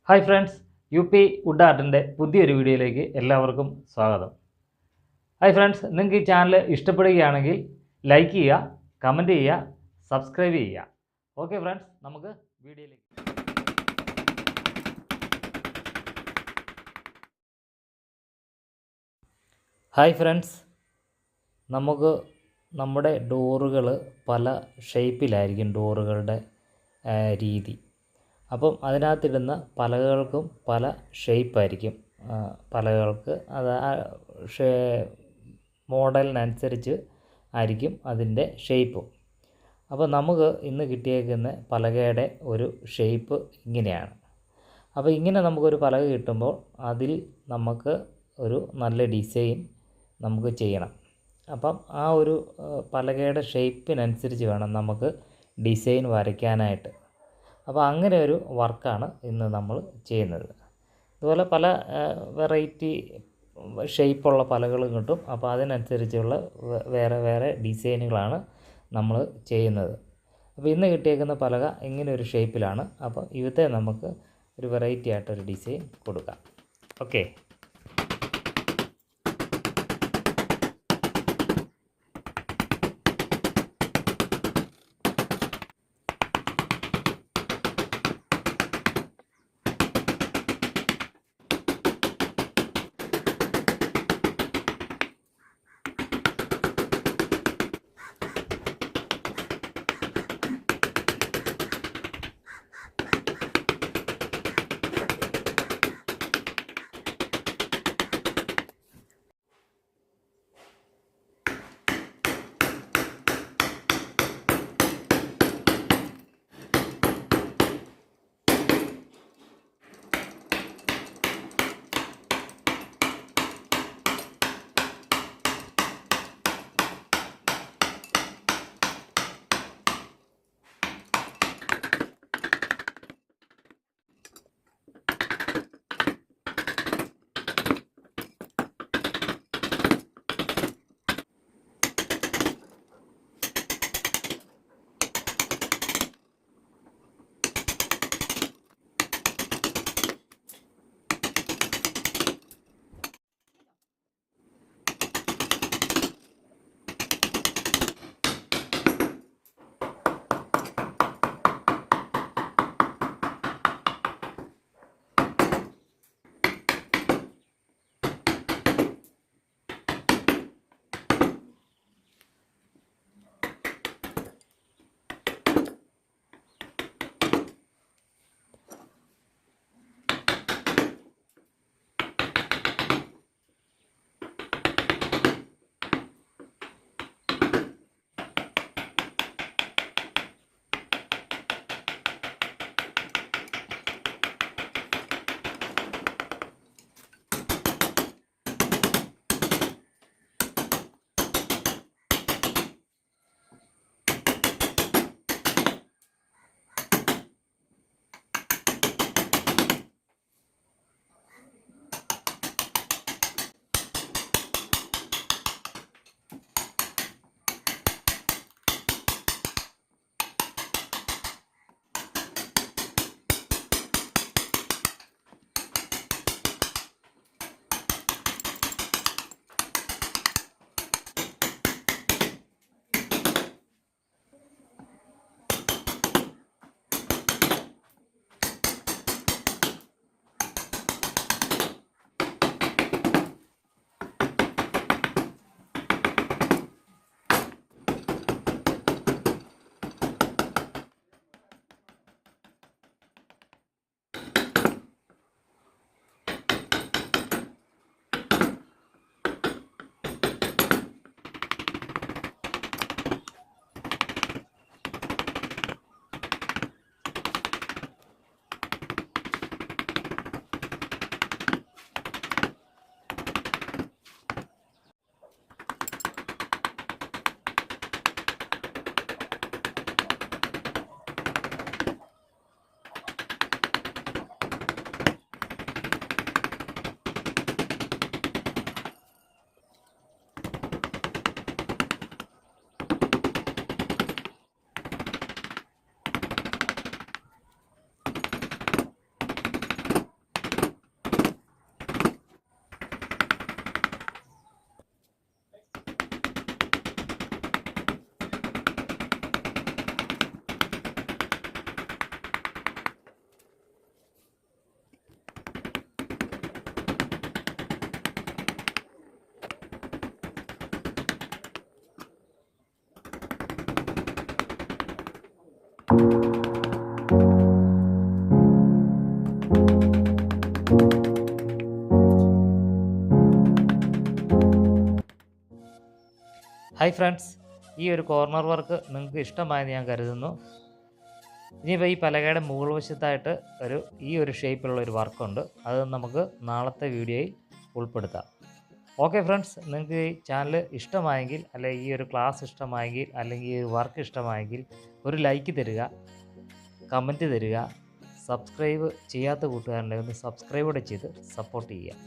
Hi friends, UP would ആർട്ടിൻ്റെ പുതിയൊരു വീഡിയോയിലേക്ക് എല്ലാവർക്കും സ്വാഗതം. ഹായ് ഫ്രണ്ട്സ്, നിങ്ങൾക്ക് ഈ ചാനൽ ഇഷ്ടപ്പെടുകയാണെങ്കിൽ ലൈക്ക് ചെയ്യുക, കമൻറ്റ് ചെയ്യുക, സബ്സ്ക്രൈബ് ചെയ്യുക. ഓക്കെ ഫ്രണ്ട്സ്, നമുക്ക് വീഡിയോയിലേക്ക്. ഹായ് ഫ്രണ്ട്സ്, നമുക്ക് നമ്മുടെ ഡോറുകൾ പല ഷേപ്പിലായിരിക്കും ഡോറുകളുടെ രീതി. അപ്പം അതിനകത്തിടുന്ന പലകകൾക്കും പല ഷേപ്പായിരിക്കും. പലകൾക്ക് അത് മോഡലിനനുസരിച്ച് ആയിരിക്കും അതിൻ്റെ ഷേപ്പും. അപ്പോൾ നമുക്ക് ഇന്ന് കിട്ടിയേക്കുന്ന പലകയുടെ ഒരു ഷേപ്പ് ഇങ്ങനെയാണ്. അപ്പോൾ ഇങ്ങനെ നമുക്കൊരു പലക കിട്ടുമ്പോൾ അതിൽ നമുക്ക് ഒരു നല്ല ഡിസൈൻ നമുക്ക് ചെയ്യണം. അപ്പം ആ ഒരു പലകയുടെ ഷേപ്പിനനുസരിച്ച് വേണം നമുക്ക് ഡിസൈൻ വരയ്ക്കാനായിട്ട്. അപ്പോൾ അങ്ങനെ ഒരു വർക്കാണ് ഇന്ന് നമ്മൾ ചെയ്യുന്നത്. അതുപോലെ പല വെറൈറ്റി ഷേപ്പുള്ള പലകളും കിട്ടും. അപ്പോൾ അതിനനുസരിച്ചുള്ള വേറെ വേറെ ഡിസൈനുകളാണ് നമ്മൾ ചെയ്യുന്നത്. അപ്പോൾ ഇന്ന് കിട്ടിയേക്കുന്ന പലക ഇങ്ങനെ ഒരു ഷേപ്പിലാണ്. അപ്പോൾ ഇവത്തെ നമുക്ക് ഒരു വെറൈറ്റി ആയിട്ടൊരു ഡിസൈൻ കൊടുക്കാം. ഓക്കെ. ഹായ് ഫ്രണ്ട്സ്, ഈ ഒരു കോർണർ വർക്ക് നിങ്ങൾക്ക് ഇഷ്ടമായെന്ന് ഞാൻ കരുതുന്നു. ഇനിയിപ്പോൾ ഈ പലകയുടെ മുകൾ വശത്തായിട്ട് ഈ ഒരു ഷേപ്പിലുള്ള ഒരു വർക്കുണ്ട്. അത് നമുക്ക് നാളത്തെ വീഡിയോയിൽ ഉൾപ്പെടുത്താം. ഓക്കെ ഫ്രണ്ട്സ്, നിങ്ങൾക്ക് ഈ ചാനൽ ഇഷ്ടമായെങ്കിൽ, അല്ലെങ്കിൽ ഈ ഒരു ക്ലാസ് ഇഷ്ടമായെങ്കിൽ, അല്ലെങ്കിൽ ഈ ഒരു വർക്ക് ഇഷ്ടമായെങ്കിൽ ഒരു ലൈക്ക് തരിക, കമൻറ്റ് തരിക. സബ്സ്ക്രൈബ് ചെയ്യാത്ത കൂട്ടുകാരുണ്ടെങ്കിൽ ഒന്ന് സബ്സ്ക്രൈബ് കൂടെ ചെയ്ത് സപ്പോർട്ട് ചെയ്യുക.